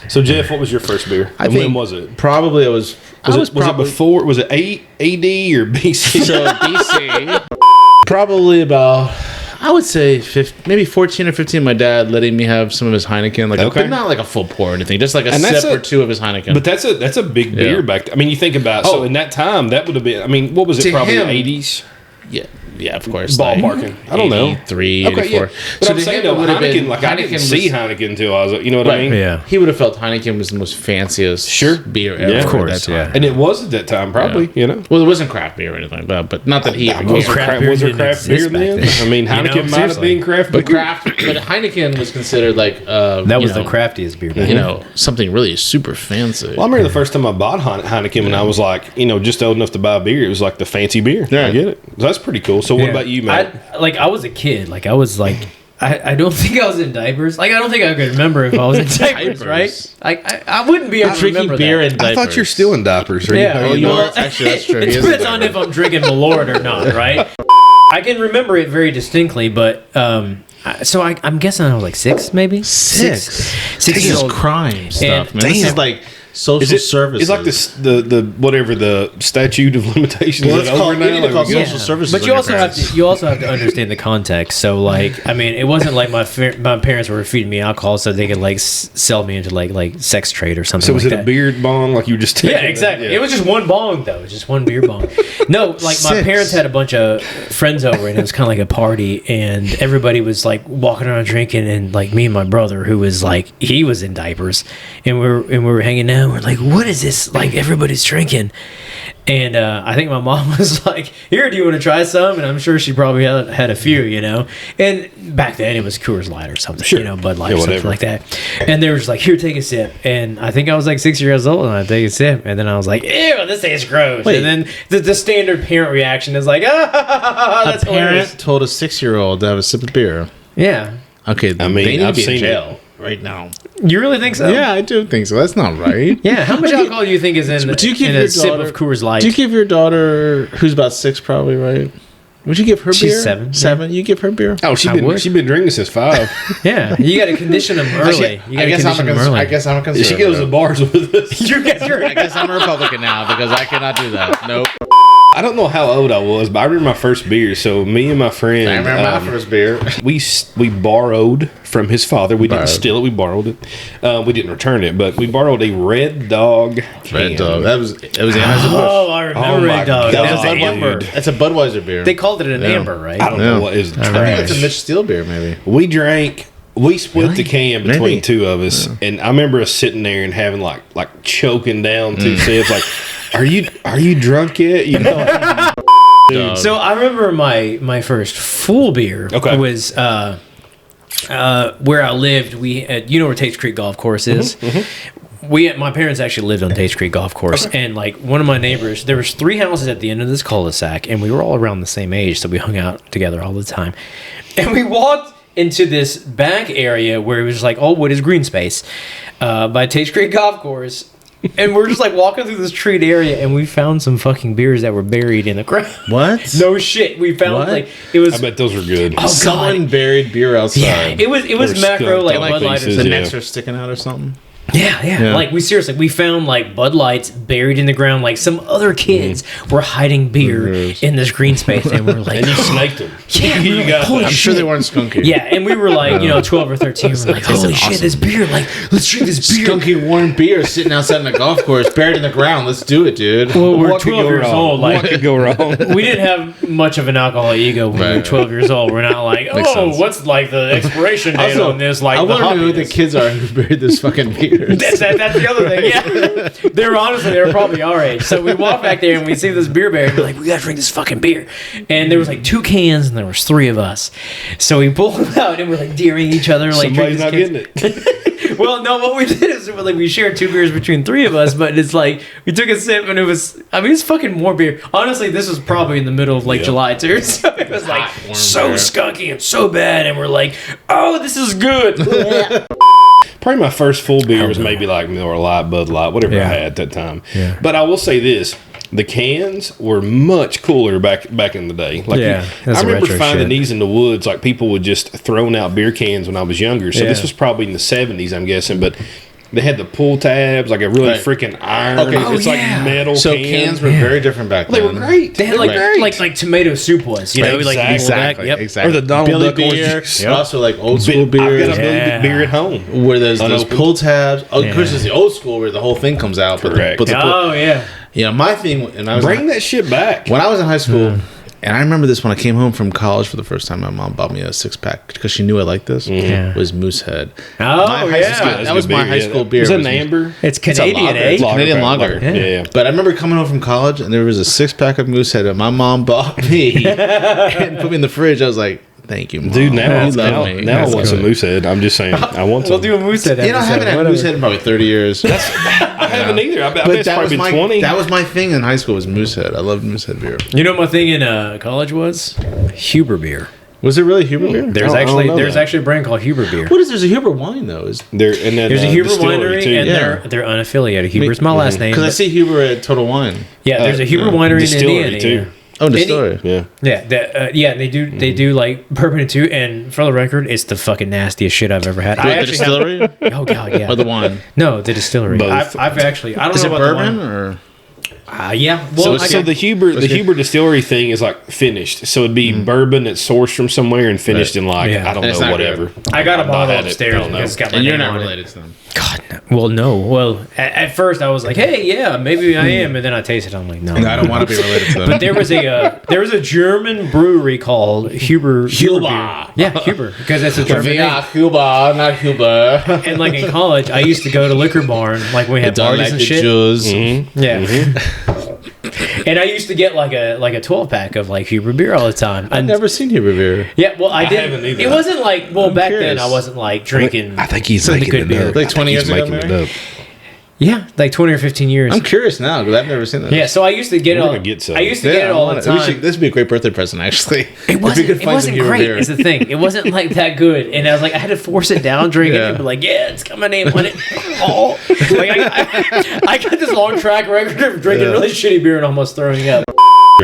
So Jeff, what was your first beer? I And think when was it? Probably it was. Was it before? Was it AD or BC? So BC. Probably about, I would say maybe 14 or 15. My dad letting me have some of his Heineken, but not like a full pour or anything, just like a sip or two of his Heineken. But that's a big beer back then. I mean, you think about so in that time that would have been. I mean, what was it? Probably 80s. Yeah, of course. Ballparking. I don't know. 83, 84. Yeah. But I'm saying though, Heineken, I didn't see Heineken until I was, you know what I mean? Yeah. He would have felt Heineken was the most fanciest beer ever. Yeah, of course. At that time. And it was at that time, probably, you know? Well, it wasn't craft beer or anything, but not that he was there craft beer then? I mean, Heineken might have been craft beer. But Heineken was considered like... that was the craftiest beer. You know, something really super fancy. Well, I remember the first time I bought Heineken when I was like, just old enough to buy beer. It was like the fancy beer. Yeah. I get it. So that's pretty cool. So what about you, Matt? I was a kid. I was like, I don't think I was in diapers. I don't think I could remember if I was in diapers, right? I wouldn't be able to remember beer that. in diapers. I thought you're still in diapers. Yeah, you are. Actually, that's true. It depends on if I'm drinking Malort or not, right? I can remember it very distinctly, but so I'm guessing I was like 6, maybe 6 years old. Crime stuff, man. This is like social services. It's like the whatever the statute of limitations is over now. Social services. But you also have to understand the context. So I mean, it wasn't like my parents were feeding me alcohol so they could sell me into like sex trade or something. So was like it that. a beard bong like you were just taking? Yeah, exactly. It was just one bong though. It was just one beer bong. No, my parents had a bunch of friends over and it was kind of like a party and everybody was like walking around drinking and like me and my brother who was like he was in diapers and we were hanging out. We're like, what is this? Like everybody's drinking. And I think my mom was like, here, do you want to try some? And I'm sure she probably had a few, And back then it was Coors Light or something, Bud Light or something like that. And they were just like, here, take a sip. And I think I was like 6 years old and I take a sip. And then I was like, ew, this tastes gross. Wait. And then the standard parent reaction is like, that's a parent hilarious. told a 6-year-old to have a sip of beer. Yeah. Okay, I mean, they need I've to be seen in jail right now. You really think so? Yeah, I do think so. That's not right. Yeah, how much alcohol do you think is in, a sip of Coors Light? Do you give your daughter, who's about 6 probably, right? Would you give her beer? She's 7. 7? You give her beer? Oh, she's been drinking since 5. Yeah, you got to condition them early. I guess I'm a conservative. She goes to bars with us. I guess I'm a Republican now because I cannot do that. Nope. I don't know how old I was, but I remember my first beer. So me and my friend, I remember my first beer. We borrowed from his father. We didn't steal it. We borrowed it. We didn't return it, but we borrowed a Red Dog can. Red Dog. It was Anheuser-Busch. Oh, I remember Red Dog. God, That was amber. That's a Budweiser beer. They called it an amber, right? I don't know what is trash. It's a Mitch Steele beer, maybe. We split the can between two of us, and I remember us sitting there and having like choking down 2 sips. Like, are you drunk yet? So I remember my first full beer was where I lived. We had, where Tate's Creek Golf Course is. My parents actually lived on Tate's Creek Golf Course, and like one of my neighbors, there was 3 houses at the end of this cul-de-sac, and we were all around the same age, so we hung out together all the time. And we walked into this back area where it was like all wood is green space by Tate's Creek Golf Course. And we're just like walking through this treed area and we found some fucking beers that were buried in the ground. What? No shit. We found it was. I bet those were good. Oh, someone buried beer outside. Yeah, it was macro like Bud Light or the something. necks are sticking out or something. Yeah. Like we found like Bud Lights buried in the ground. Like some other kids were hiding beer in this green space, and we're like, and you snaked them. Yeah, you got. I'm sure they weren't skunky. Yeah, and we were like, 12 or 13. We're like, holy shit, this beer! Like, let's drink this beer. Skunky warm beer sitting outside in the golf course, buried in the ground. Let's do it, dude. Well, we're 12 years old. Like, what could go wrong? We didn't have much of an alcohol ego when we were 12 years old. We're not like, what's like the expiration date on this? Like, I wonder who the kids are who buried this fucking beer. That's the other thing. Yeah, they were probably our age. So we walk back there and we see this beer barrel. We're like, we gotta drink this fucking beer. And there was like 2 cans and there was 3 of us. So we pulled them out and we're like daring each other. Like, somebody's not getting it. Well, no, what we did is we shared 2 beers between 3 of us. But it's like we took a sip and it's fucking more beer. Honestly, this was probably in the middle of like July too. So it was like so skunky and so bad. And we're like, oh, this is good. Probably my first full beer was maybe like Miller Lite, Bud Light, whatever I had at that time. Yeah. But I will say this. The cans were much cooler back in the day. Like I remember finding these in the woods. Like people would just throwing out beer cans when I was younger. So this was probably in the 70s, I'm guessing. But They had the pull tabs, like a really freaking iron. Okay. It's like metal. So cans were very different back then. They were great. They had like tomato soup was, you know, like exactly. Or the Donald Billy Duck beer. orange. Also like old school beer. I've got a Billy beer at home. Where there's those pull tabs. Oh, of course, it's the old school where the whole thing comes out. Correct. Yeah, my thing, and I was bring that shit back. When I was in high school, and I remember this when I came home from college for the first time. My mom bought me a 6-pack because she knew I liked this. Was Moosehead. That was my high school beer. Is it an amber? It's Canadian, It's Canadian lager. Yeah. But I remember coming home from college, and there was a 6-pack of Moosehead that my mom bought me and put me in the fridge. I was like, thank you, Mom. Dude, now I want some Moosehead. I'm just saying. I want some. We'll do a Moosehead. I haven't had Moosehead in probably 30 years. I haven't either. I bet it's probably been 20. That was my thing in high school was Moosehead. I loved Moosehead beer. You know what my thing in college was? Huber beer. Was it really Huber beer? There's actually a brand called Huber beer. What is there's a Huber wine though? There's a Huber winery and they're unaffiliated. Huber's my last name. Because I see Huber at Total Wine. Yeah, there's a Huber winery in Indiana too. Oh, distillery. They do like bourbon too. And for the record, it's the fucking nastiest shit I've ever had. The distillery? Oh god, yeah. Or the wine? No, the distillery. Both. I've actually. I don't is know it about bourbon the wine. or? Yeah. Well, so the Huber distillery thing is like finished. So it'd be bourbon that's sourced from somewhere and finished in like I don't know whatever. I got a bottle upstairs. It's got my and you're name not on related it. to them. God, no. Well, no. Well, at first I was like, hey, yeah, maybe I am, and then I tasted it. I'm like, no, I don't want to be related to them. But there was a German brewery called Huber. Yeah, Huber, because that's a German name. Huber, not Huber. And like in college, I used to go to Liquor Barn, like when we had parties and shit. And I used to get like a 12-pack of like Huber beer all the time. I've never seen Huber beer. Yeah, well, I haven't either. It wasn't like back then I wasn't like drinking. I think he's making good beer. Like 20 years ago, yeah, like 20 or 15 years. I'm curious now because I've never seen that. Yeah, so I used to get it all. I used to get it all the time. This would be a great birthday present, actually. It wasn't great. Is the thing. It wasn't like that good, and I was like, I had to force it down, drink it, and be like, yeah, it's got my name on it. Like I got this long track record of drinking really shitty beer and almost throwing up.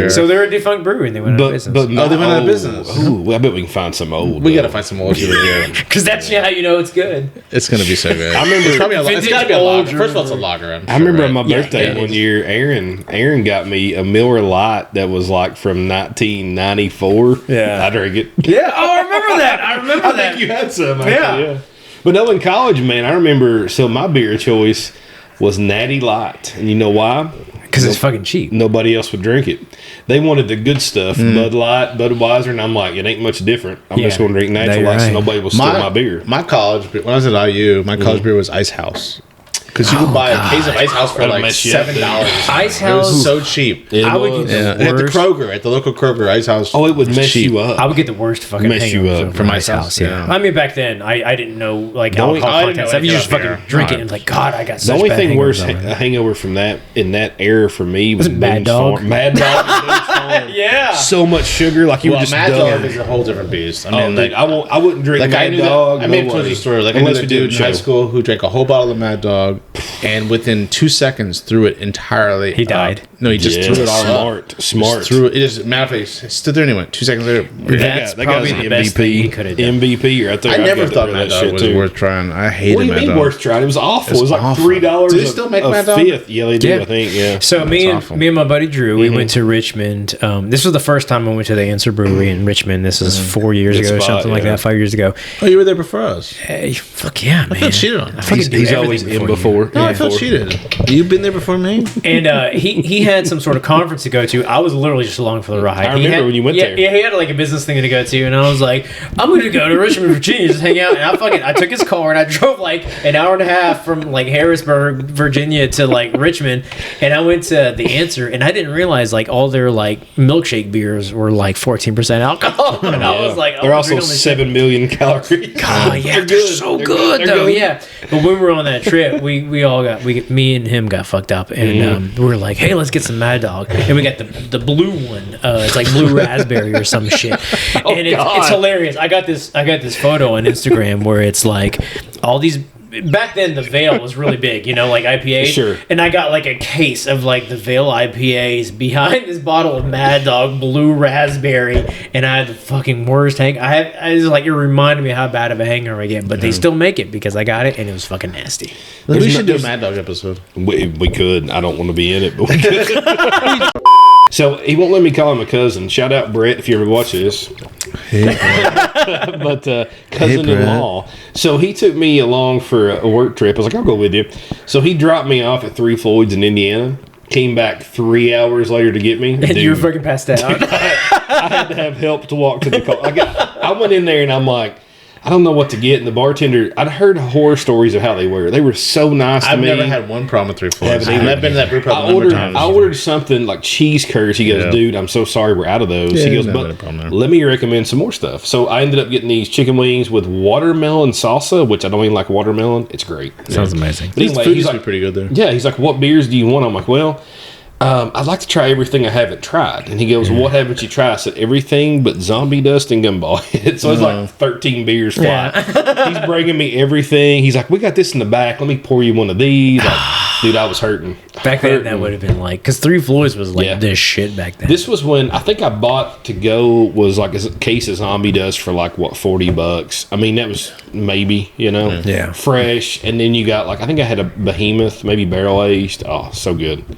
So they're a defunct brewery and they went out of business. They went out of business. Ooh, I bet we can find some old. We got to find some old Huber beer. Because that's how you know it's good. It's going to be so good. I remember it's got to be a lager. First of all, it's a lager. I remember on my birthday one year, Aaron got me a Miller Lite that was like from 1994. Yeah. I drank it. Yeah. Oh, I remember that. I think you had some. Yeah. But no, in college, man, I remember. So my beer choice was Natty Light, and you know why? Because it's fucking cheap. Nobody else would drink it. They wanted the good stuff, Bud Light, Budweiser, and I'm like, it ain't much different. I'm just going to drink Natty Light, so nobody will steal my beer. My college, when I was at IU, my college beer was Ice House. Because you could buy a case of Ice House for like $7. Ice House. It was so cheap. I would get the at the Kroger, at the local Kroger, Ice House. Oh, it would mess you up. I would get the worst fucking hangover from Ice House. Yeah. I mean, back then, I didn't know like alcohol content stuff. You just fucking drink it and like, God, I got such bad hangovers. The only thing worse a hangover from that in that era for me was Mad Dog. Mad Dog. Yeah. So much sugar, like you were just Mad Dog is a whole different beast. I mean, like I wouldn't drink Mad Dog. I made a story. Like I knew a dude in high school who drank a whole bottle of Mad Dog, and within 2 seconds threw it entirely. He died. No, he just threw it all up. Smart. Threw it. It just matter of fact, stood there and he went 2 seconds later. That's probably the best thing he could have done. MVP right there. I never thought Mad Dog was worth trying. I hated Mad Dog. What do you mean worth trying? It was awful. It was like $3. Do they still make Mad Dog? Yeah, they do. I think. Yeah. So me and my buddy Drew, we went to Richmond. This was the first time I went to the Answer Brewery in Richmond. This is 4 years ago or something like that. 5 years ago. Oh, you were there before us. Hey, fuck yeah, man! I felt cheated on. He's always in before. No, I felt cheated. You've been there before me. And he had some sort of conference to go to. I was literally just along for the ride. I remember when you went there. Yeah, he had like a business thing to go to, and I was like, I'm going to go to Richmond, Virginia, just hang out. And I took his car and I drove like an hour and a half from like Harrisburg, Virginia to like Richmond, and I went to the Answer, and I didn't realize like all their like milkshake beers were like 14% alcohol, and I was like, they're also 7 million calories. Oh yeah, they're so good though. Yeah, but when we were on that trip, me and him got fucked up, and we were like, hey, let's get some Mad Dog, and we got the blue one. It's like blue raspberry or some shit, and it's hilarious. I got this photo on Instagram where it's like all these back then the Veil was really big, like IPAs. Sure. And I got like a case of like the Veil IPAs behind this bottle of Mad Dog Blue Raspberry, and I had the fucking worst hang. I was like, it reminded me how bad of a hangover I get, but they still make it because I got it and it was fucking nasty. We should do a Mad Dog episode. We could. I don't want to be in it, but we could. So he won't let me call him a cousin. Shout out Brett if you ever watch this. Hey, But cousin-in-law. So he took me along for a work trip. I was like, I'll go with you. So he dropped me off at Three Floyds in Indiana. Came back 3 hours later to get me. And you were fucking passed out. I had to have help to walk to the car. I went in there and I'm like, I don't know what to get. And the bartender, I'd heard horror stories of how they were. They were so nice to me. I've never had one problem with Three Floyds. I've been to that brew pub I ordered something like cheese curds. He goes, dude, I'm so sorry we're out of those. He goes, but let me recommend some more stuff. So I ended up getting these chicken wings with watermelon salsa, which I don't even like watermelon. It's great. Sounds amazing. But anyway, he's like, pretty good there. Yeah, he's like, what beers do you want? I'm like, well, I'd like to try everything I haven't tried. And he goes, what haven't you tried? I said, everything but zombie dust and gumball. So it's like 13 beers flat. He's bringing me everything. He's like, we got this in the back. Let me pour you one of these. Like, dude, I was hurting. Back then, that would have been like, because Three Floyds was like this shit back then. This was when I think I bought to go was like a case of zombie dust for like, what, $40? I mean, that was maybe, Yeah. fresh. And then you got like, I think I had a behemoth, maybe barrel aged. Oh, so good.